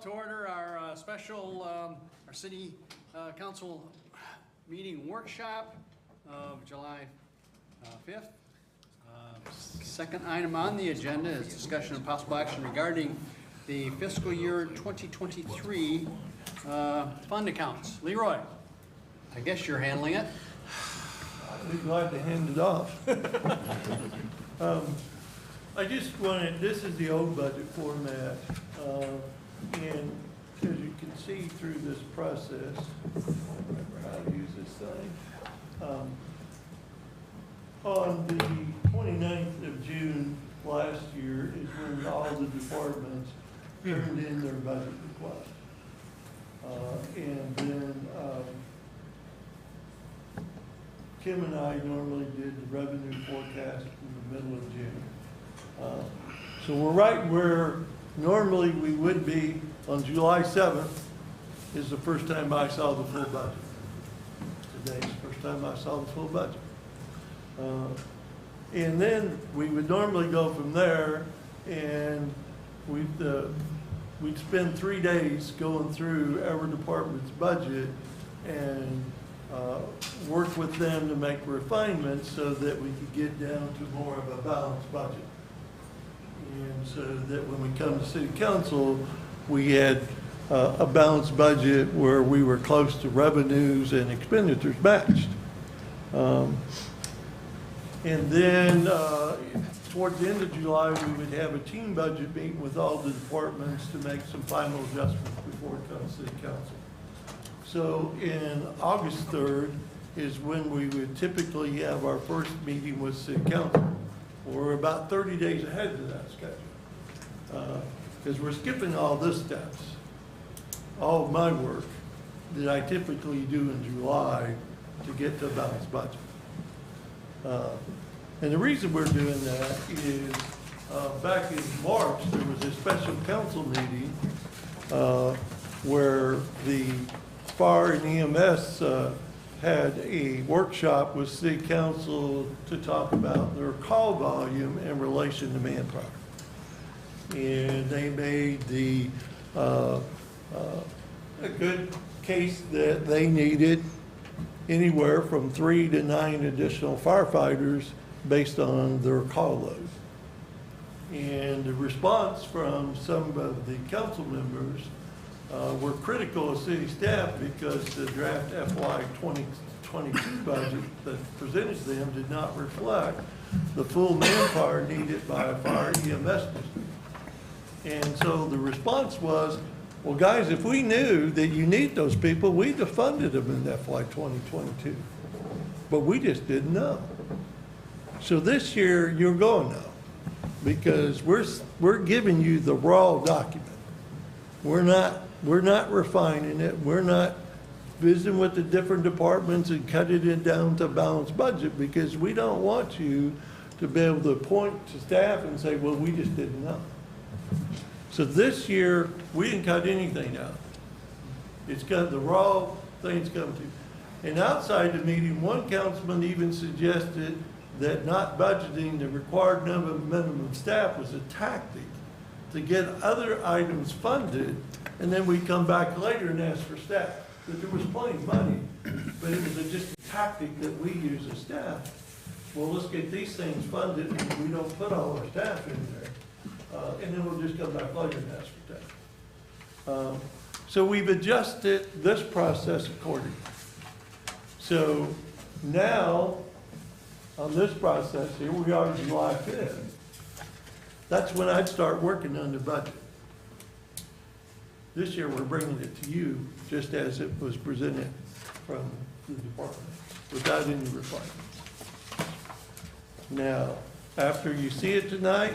to order our special, our city council meeting workshop of July 5th. Second item on the agenda is discussion of possible action regarding the fiscal year 2023 fund accounts. Leroy, I guess you're handling it. I'd be glad to hand it off. I just wanted, this is the old budget format, and as you can see through this process, I'll use this thing. On the 29th of June last year is when all the departments turned in their budget request. And then Kim and I normally did the revenue forecast in the middle of June. So we're right where normally we would be on July 7th is the first time I saw the full budget. Today's the first time I saw the full budget. And then we would normally go from there, and we'd spend 3 days going through every department's budget and work with them to make refinements so that we could get down to more of a balanced budget. And so that when we come to city council, we had a balanced budget where we were close to revenues and expenditures matched. And then towards the end of July, we would have a team budget meeting with all the departments to make some final adjustments before it comes to city council. So in August 3rd is when we would typically have our first meeting with city council. We're about 30 days ahead of that schedule. Because we're skipping all this steps, all of my work that I typically do in July to get to a balanced budget. And the reason we're doing that is back in March, there was a special council meeting where the fire and EMS had a workshop with city council to talk about their call volume in relation to manpower. And they made a good case that they needed anywhere from 3 to 9 additional firefighters based on their call load. And the response from some of the council members were critical of city staff because the draft FY 2022 budget that presented to them did not reflect the full manpower needed by a fire EMS district. And so the response was, well, guys, if we knew that you need those people, we'd have funded them in FY 2022. But we just didn't know. So this year, you're going to know because we're giving you the raw document. We're not refining it. We're not visiting with the different departments and cutting it down to a balanced budget because we don't want you to be able to point to staff and say, well, we just didn't know. So this year, we didn't cut anything out. It's got the raw things come to. And outside the meeting, one councilman even suggested that not budgeting the required number of minimum staff was a tactic to get other items funded, and then we come back later and ask for staff. But there was plenty of money, but it was just a tactic that we use as staff. Well, let's get these things funded, and we don't put all our staff in there. And then we'll just come back later and ask for that. So we've adjusted this process accordingly. So now, on this process here, we are July 5th. That's when I'd start working on the budget. This year, we're bringing it to you just as it was presented from the department, without any refinements. Now, after you see it tonight,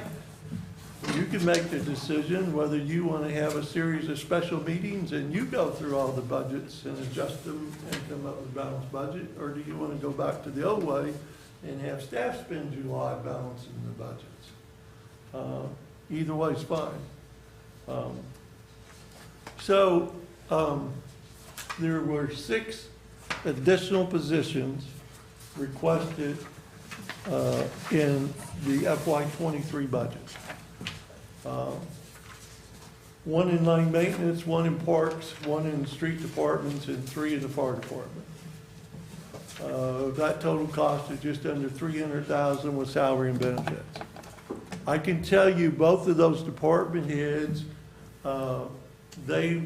you can make the decision whether you want to have a series of special meetings and you go through all the budgets and adjust them and come up with a balanced budget, or do you want to go back to the old way and have staff spend July balancing the budgets? Either way is fine. So there were 6 additional positions requested in the FY 23 budget. 1 in line maintenance, 1 in parks, 1 in street departments, and 3 in the fire department. That total cost is just under $300,000 with salary and benefits. I can tell you both of those department heads, they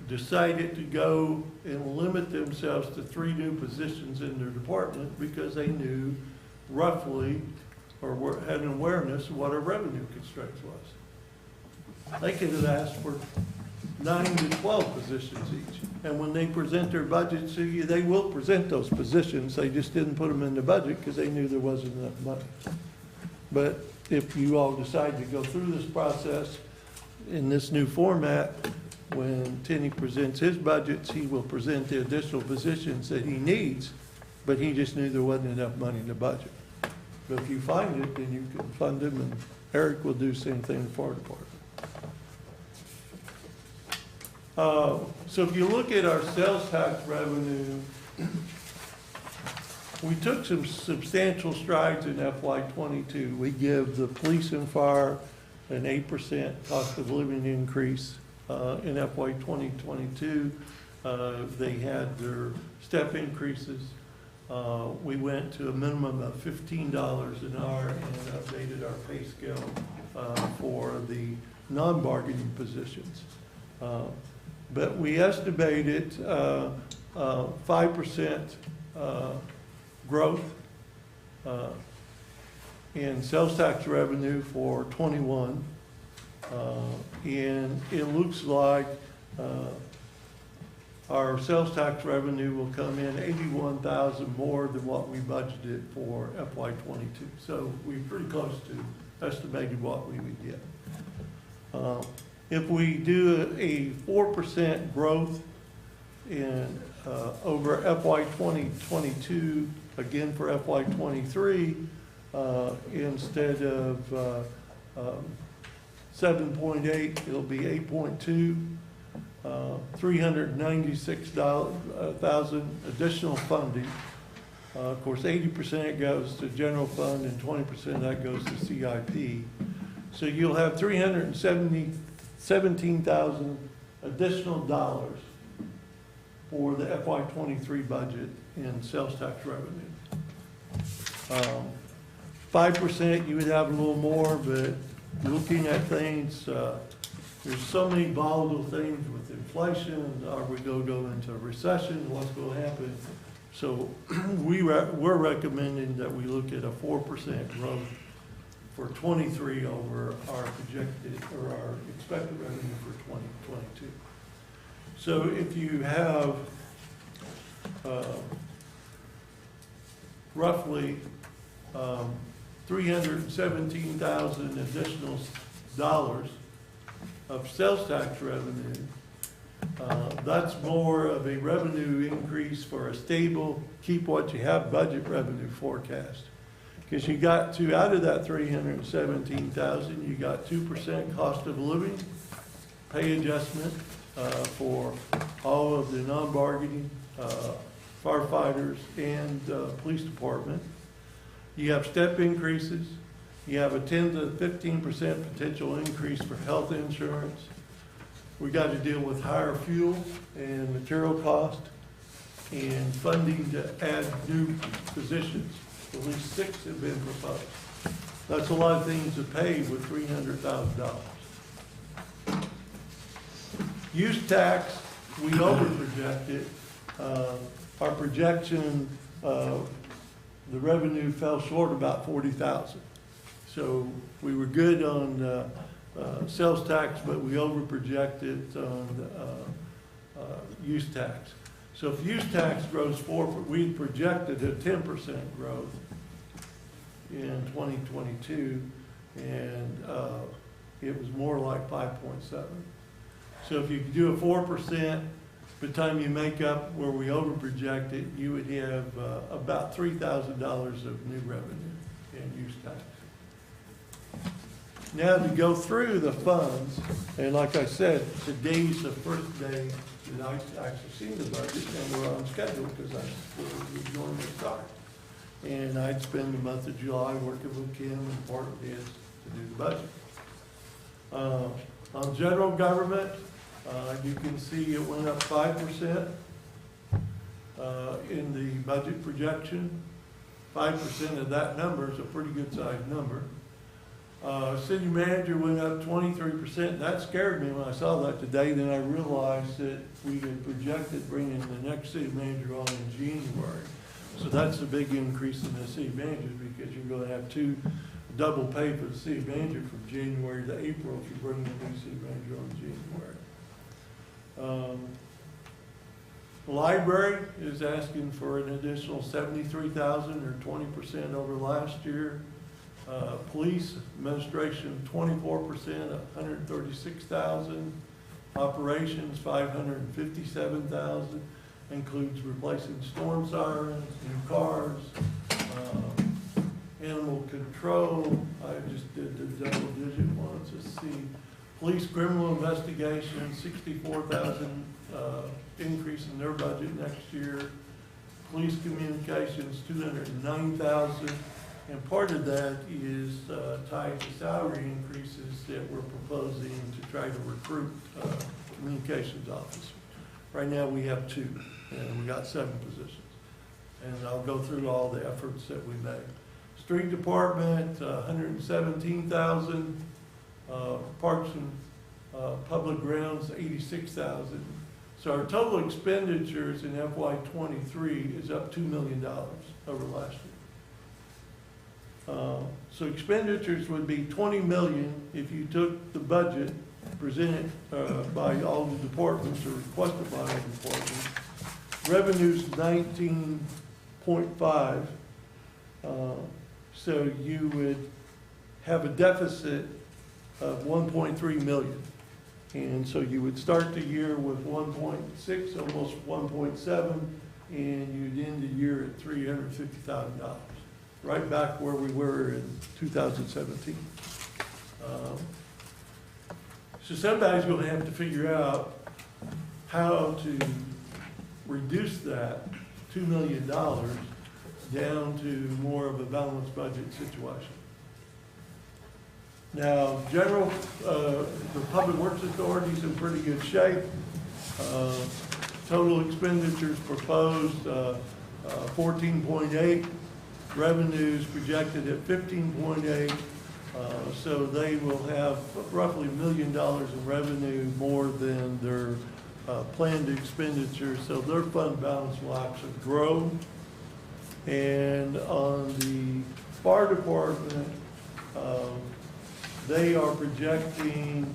decided to go and limit themselves to 3 new positions in their department because they knew roughly or had an awareness of what our revenue constraints was. They could have asked for 9 to 12 positions each. And when they present their budgets to you, they will present those positions. They just didn't put them in the budget because they knew there wasn't enough money. But if you all decide to go through this process in this new format, when Tenny presents his budgets, he will present the additional positions that he needs, but he just knew there wasn't enough money in the budget. But if you find it, then you can fund them, and Eric will do the same thing in the fire department. So if you look at our sales tax revenue, we took some substantial strides in FY '22. We give the police and fire an 8% cost of living increase in FY 2022. They had their step increases. We went to a minimum of $15 an hour and updated our pay scale for the non-bargaining positions. But we estimated 5% growth in sales tax revenue for '21. And it looks like our sales tax revenue will come in $81,000 more than what we budgeted for FY '22. So we're pretty close to estimating what we would get. If we do a 4% growth in over FY 2022, again for FY '23, instead of 7.8, it'll be 8.2, 396,000 additional funding. Of course, 80% goes to general fund and 20% of that goes to CIP. So you'll have 317,000 additional dollars for the FY '23 budget in sales tax revenue. 5% you would have a little more, but looking at things, there's so many volatile things with inflation. Are we going to go into a recession? What's going to happen? So we're recommending that we look at a 4% growth for '23 over our projected or our expected revenue for 2022. So if you have roughly 317,000 additional dollars of sales tax revenue, that's more of a revenue increase for a stable, keep what you have budget revenue forecast. Because you got to, out of that 317,000, you got 2% cost of living, pay adjustment for all of the non-bargaining firefighters and police department. You have step increases. You have a 10 to 15% potential increase for health insurance. We got to deal with higher fuel and material cost and funding to add new positions. At least 6 have been proposed. That's a lot of things to pay with $300,000. Use tax, we over-projected. Our projection, the revenue fell short about $40,000. So we were good on sales tax, but we over-projected on use tax. So if use tax grows 4%, we projected a 10% growth in 2022, and it was more like 5.7. So if you do a 4%, by the time you make up where we over-projected, you would have about $3,000 of new revenue in use tax. Now to go through the funds, and like I said, today's the first day that I actually seen the budget, and we're on schedule because that's where we normally start. And I'd spend the month of July working with Kim and department heads to do the budget. On general government, you can see it went up 5% in the budget projection. 5% of that number is a pretty good sized number. City manager went up 23%. That scared me when I saw that today. Then I realized that we had projected bringing the next city manager on in January. So that's a big increase in the city manager, because you're going to have double pay for the city manager from January to April if you bring the new city manager on January. The library is asking for an additional $73,000 or 20% over last year. Police administration 24%, $136,000. Operations $557,000. Includes replacing storm sirens, new cars, animal control. I just did the double digit ones. Let's see. Police criminal investigation, $64,000 increase in their budget next year. Police communications, $209,000. And part of that is tied to salary increases that we're proposing to try to recruit communications officers. Right now we have 2, and we got 7 positions. And I'll go through all the efforts that we made. Street department, $117,000. Parks and public grounds, $86,000. So our total expenditures in FY23 is up $2 million over last year. So expenditures would be $20 million if you took the budget presented by all the departments or requested by all the departments. Revenue's 19.5. So you would have a deficit of 1.3 million. And so you would start the year with 1.6, almost 1.7, and you'd end the year at $350,000. Right back where we were in 2017. So somebody's going to have to figure out how to reduce that $2 million down to more of a balanced budget situation. Now, the Public Works Authority is in pretty good shape. Total expenditures proposed 14.8. Revenues projected at 15.8, so they will have roughly $1 million in revenue more than their planned expenditures, so their fund balance will actually grow. And on the fire department, they are projecting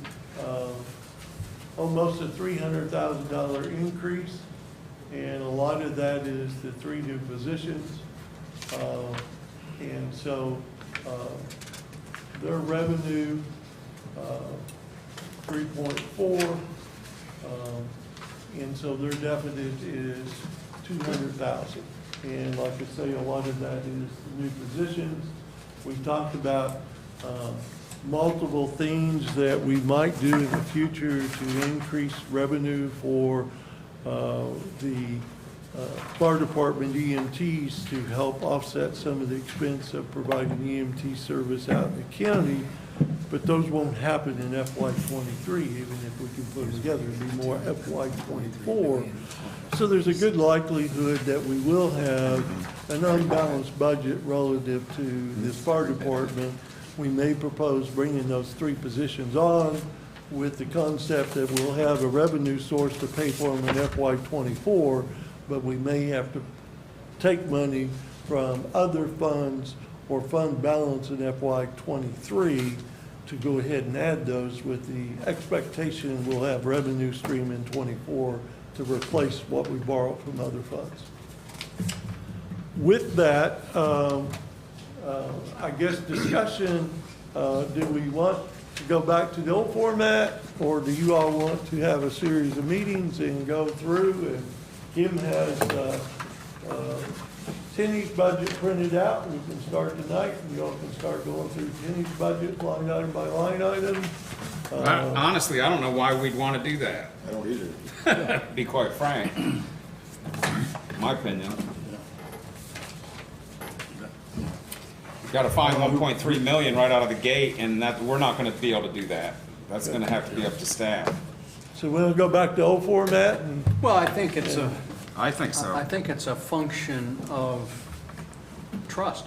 almost a $300,000 increase, and a lot of that is the 3 new positions. And so their revenue, 3.4, and so their deficit is 200,000. And like I say, a lot of that is the new positions. We've talked about multiple things that we might do in the future to increase revenue for the fire department EMTs to help offset some of the expense of providing EMT service out in the county, but those won't happen in FY23, even if we can put them together. It'll be more FY24. So there's a good likelihood that we will have an unbalanced budget relative to this fire department. We may propose bringing those 3 positions on with the concept that we'll have a revenue source to pay for them in FY24, but we may have to take money from other funds or fund balance in FY23 to go ahead and add those, with the expectation we'll have revenue stream in 24 to replace what we borrowed from other funds. With that, I guess discussion, do we want to go back to the old format, or do you all want to have a series of meetings and go through? And Kim has Tenny's budget printed out. We can start tonight, and you all can start going through Tenny's budget line item by line item. Honestly, I don't know why we'd want to do that. I don't either. To be quite frank. My opinion. We've got to find 1.3 million right out of the gate, and that we're not going to be able to do that. That's gonna have to be up to staff. So we'll go back to old format and, Well, I think it's a, I think so. I think it's a function of trust.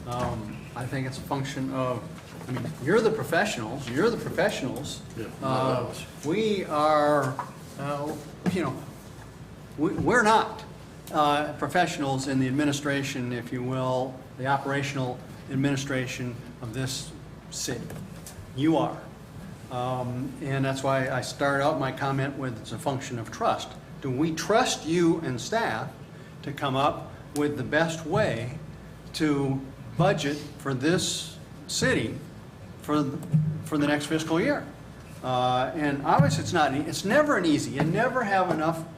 I think it's a function of, I mean, you're the professionals. We are, you know, we're not professionals in the administration, if you will, the operational administration of this city. You are. And that's why I started out my comment with it's a function of trust. Do we trust you and staff to come up with the best way to budget for this city for the next fiscal year? And obviously it's never an easy. You never have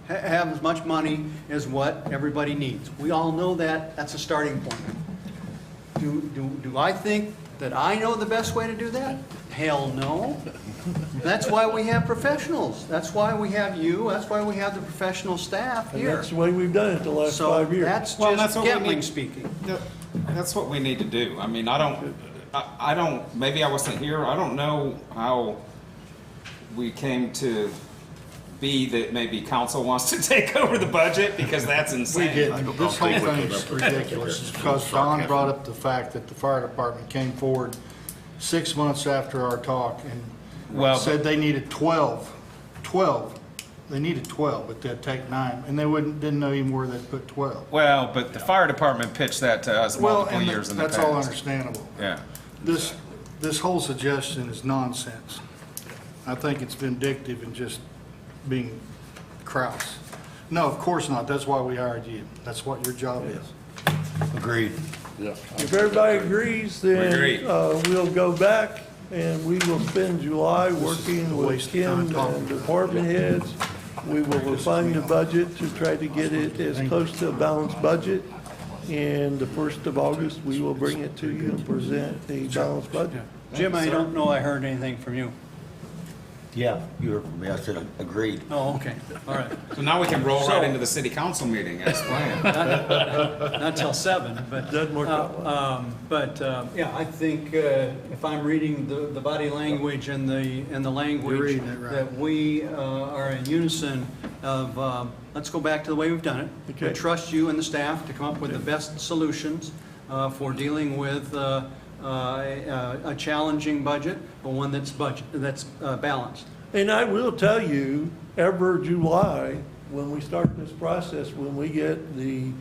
have as much money as what everybody needs. We all know that. That's a starting point. Do I think that I know the best way to do that? Hell no. That's why we have professionals. That's why we have you. That's why we have the professional staff and here. that's the way we've done it the last 5 years. So that's Well, just that's what we Getling need. speaking. That's what we need to do. I mean, I don't, maybe I wasn't here, I don't know how we came to be that maybe council wants to take over the budget, because that's We insane. didn't. This whole thing's ridiculous, because Don brought up the fact that the fire department came forward 6 months after our talk Well, and said they needed 12. They needed 12, but they'd take 9, and they didn't know even where they'd put 12. Well, but the fire department pitched that to us Well, multiple and years in the past. that's all understandable. Yeah. This whole suggestion is nonsense. I think it's vindictive and just being crass. No, of course not. That's why we hired you. That's what your job is. Agreed. If everybody agrees, then Agreed. We'll go back and we will spend July working a with waste of Kim time talking and about it. department heads. We will refine the budget to try to get it as close to a balanced budget. And the 1st of August, we will bring it to you and present a balanced budget. Jim, I don't know I heard anything from you. Yeah, you heard from me. I said agreed. Oh, okay, all right. So now we can roll So- right into the city council meeting as planned. Not till 7, but. Doesn't work out well. Yeah, I think if I'm reading the body language and the language, reading it right. that we are in unison of, let's go back to the way we've done it. We Okay. trust you and the staff to come up with the best solutions for dealing with a challenging budget, but one that's balanced. And I will tell you, every July, when we start this process, when we get the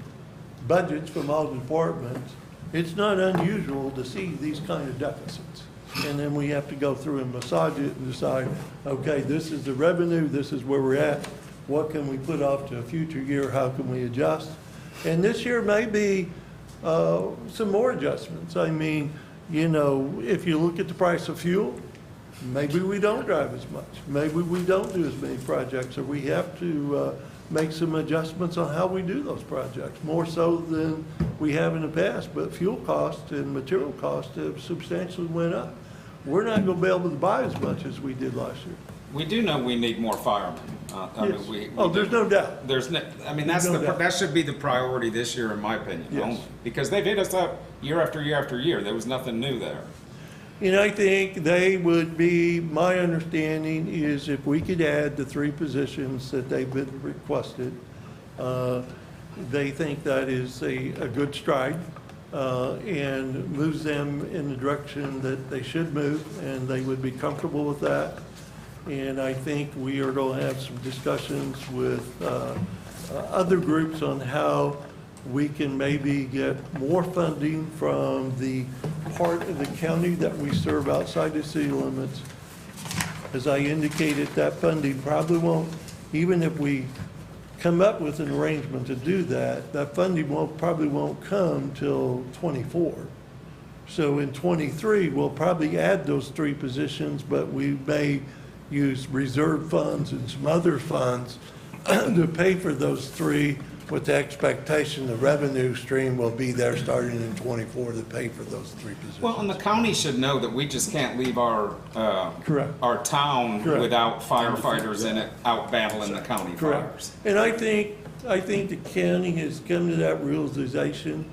budgets from all the departments, it's not unusual to see these kind of deficits. And then we have to go through and massage it and decide, okay, this is the revenue, this is where we're at, what can we put off to a future year, how can we adjust? And this year may be some more adjustments. I mean, you know, if you look at the price of fuel, maybe we don't drive as much. Maybe we don't do as many projects, or we have to make some adjustments on how we do those projects, more so than we have in the past. But fuel costs and material costs have substantially went up. We're not gonna be able to buy as much as we did last year. We do know we need more firemen. I mean, Yes. Oh, there's no doubt. There's no, I mean, There's no doubt. that should be the priority this year, in my opinion. Yes. only. Because they've hit us up year after year after year. There was nothing new there. And I think they would be, my understanding is if we could add the 3 positions that they've been requested, they think that is a good stride and moves them in the direction that they should move, and they would be comfortable with that. And I think we are going to have some discussions with other groups on how we can maybe get more funding from the part of the county that we serve outside the city limits. As I indicated, that funding probably won't, even if we come up with an arrangement to do that, that funding probably won't come till '24. So in '23, we'll probably add those 3 positions, but we may use reserve funds and some other funds to pay for those 3, with the expectation the revenue stream will be there starting in '24 to pay for those 3 positions. Well, and the county should know that we just can't leave our Correct. our town Correct. without firefighters in it out battling the county Correct. fires. And I think the county has come to that realization,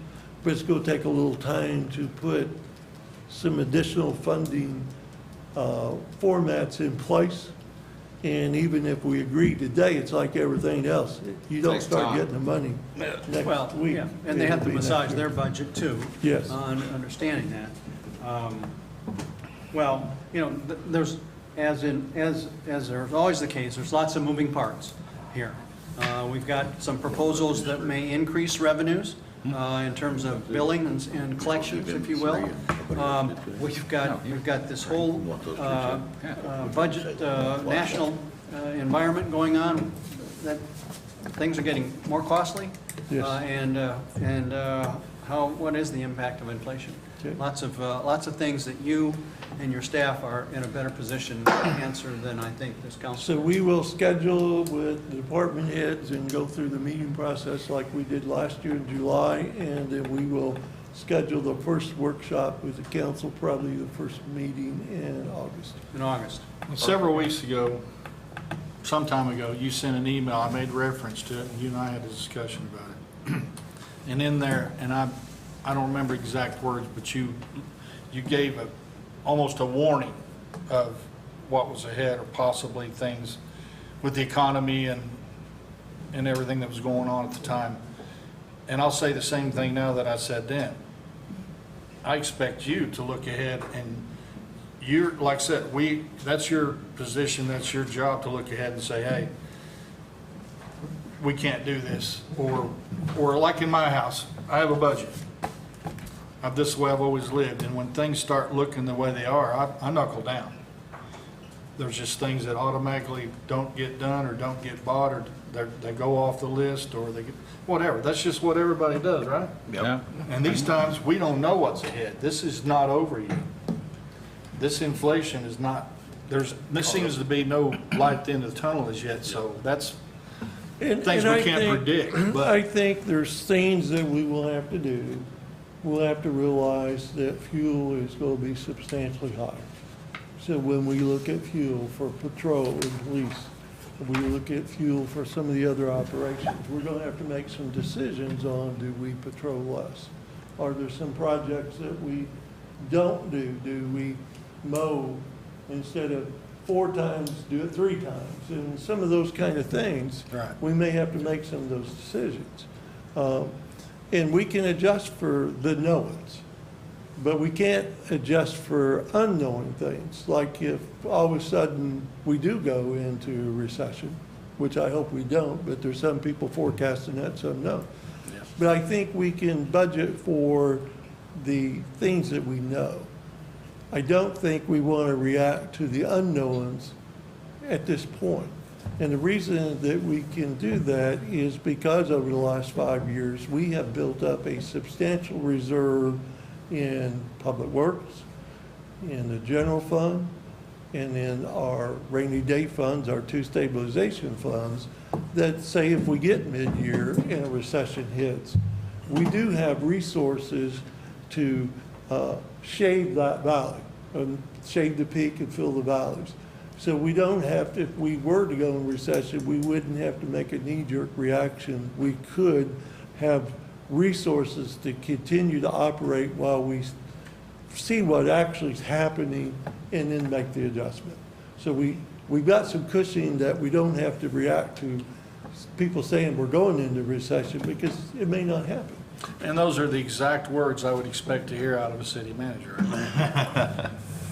but it's gonna take a little time to put some additional funding formats in place. And even if we agree today, it's like everything else. You don't Takes start time. getting the money Well, next week. yeah, and they have to It'll be next massage week. their budget too. Yes. On understanding that. Well, you know, there's, as there's always the case, there's lots of moving parts here. We've got some proposals that may increase revenues in terms of billing and collections, if you will. We've got this whole budget, national environment going on, that things are getting more costly. Yes. What is the impact of inflation? Okay. Lots of things that you and your staff are in a better position to answer than I think this council. So we will schedule with the department heads and go through the meeting process like we did last year in July, and then we will schedule the first workshop with the council, probably the first meeting in August. In August. Several weeks ago, some time ago, you sent an email, I made reference to it, and you and I had a discussion about it. And in there, and I don't remember exact words, but you gave almost a warning of what was ahead, or possibly things with the economy and everything that was going on at the time. And I'll say the same thing now that I said then. I expect you to look ahead, and you're, like I said, that's your position, that's your job to look ahead and say, hey, we can't do this. Or like in my house, I have a budget. This is the way I've always lived, and when things start looking the way they are, I knuckle down. There's just things that automatically don't get done or don't get bought, or they go off the list, or they get, whatever. That's just what everybody does, right? Yeah. And these times, we don't know what's ahead. This is not over yet. This inflation is not, there seems to be no light at the end of the tunnel as yet, so that's And things I we can't think- predict. But I think there's things that we will have to do. We'll have to realize that fuel is going to be substantially higher. So when we look at fuel for patrol and police, we look at fuel for some of the other operations, we're going to have to make some decisions on, do we patrol less? Are there some projects that we don't do? Do we mow instead of 4 times, do it 3 times? And some of those kind of things. Right. We may have to make some of those decisions. And we can adjust for the knowns, but we can't adjust for unknowing things. Like if all of a sudden we do go into a recession, which I hope we don't, but there's some people forecasting that, some no. Yeah. But I think we can budget for the things that we know. I don't think we want to react to the unknowns at this point. And the reason that we can do that is because over the last 5 years, we have built up a substantial reserve in public works, in the general fund, and in our rainy day funds, our 2 stabilization funds, that say if we get mid-year and a recession hits, we do have resources to shade that valley, shade the peak and fill the valleys. So we don't have to, if we were to go in recession, we wouldn't have to make a knee-jerk reaction. We could have resources to continue to operate while we see what actually is happening and then make the adjustment. So we've got some cushioning that we don't have to react to people saying we're going into recession, because it may not happen. And those are the exact words I would expect to hear out of a city manager.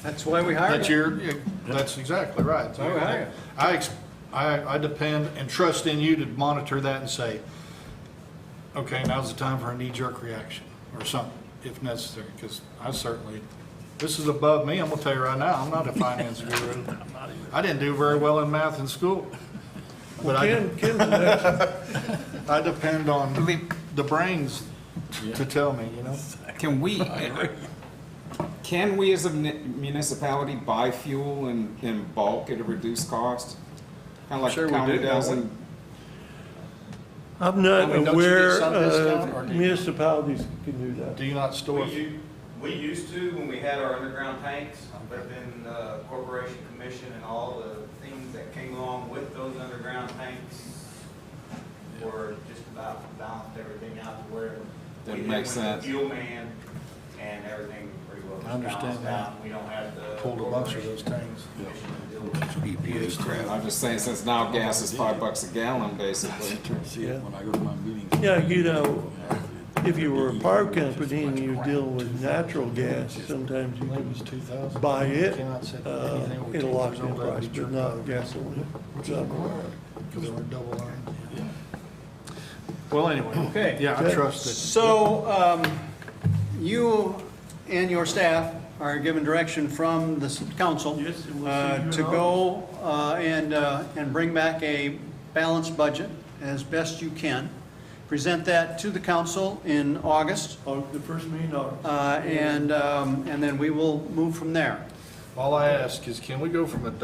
That's why we hired you. That's exactly right. That's why we hired you. I depend and trust in you to monitor that and say, okay, now's the time for a knee-jerk reaction or something, if necessary, because this is above me. I'm gonna tell you right now, I'm not a finance guru. I didn't do very well in math in school. But Ken's an expert. I depend on the brains to tell me, you know? Can we as a municipality buy fuel in bulk at a reduced cost? Kind of like Sure the we county do, does don't we? in I'm not I mean, don't you get aware some discount, or of do you? municipalities that can do that. Do you not store? We used to when we had our underground tanks, but then the Corporation Commission and all the things that came along with those underground tanks were just about balanced everything out to where we Didn't had make with sense. the fuel man and everything pretty well focus I understand balance that. out, and we don't have the. Pulled a bunch of those tanks. EPA crap. I'm just saying, since now gas is $5 a gallon, basically. Yeah. When I go to my meetings. Yeah, you know, if you were a power company and you deal with natural gas, sometimes you can 2,000. buy it Cannot set at anything over a 10 locked years in old, that'd price, be but jerked not out. gasoline. So, Because they were double line. Well, anyway. Okay. Yeah, I trust that. So, you and your staff are given direction from the council Yes, and we'll see you in to go and bring back a balanced budget as best you can. Present that to the council in August, the first meeting in August. and then we will move from there. All I ask is, can we go from $1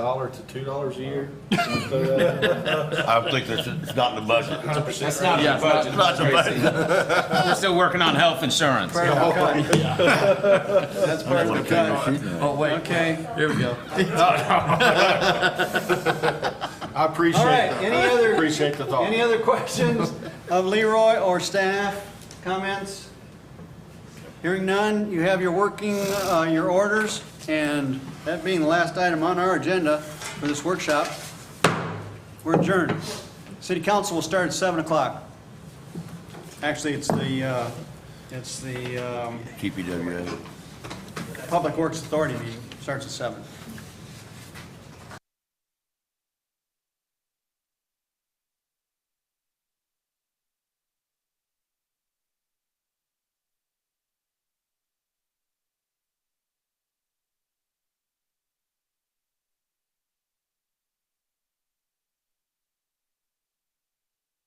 to $2 a year? I think it's not in the budget. That's not the budget, Not the Tracy. We're still working on health insurance. Part of the cut. That's part of the cut. Oh, wait. Okay. Here we go. I appreciate All right, that. Appreciate the thought. any other questions of Leroy or staff, comments? Hearing none, you have your working, your orders, and that being the last item on our agenda for this workshop, we're adjourned. City council will start at 7 o'clock. Actually, it's the TPWA. Public Works Authority meeting, starts at 7.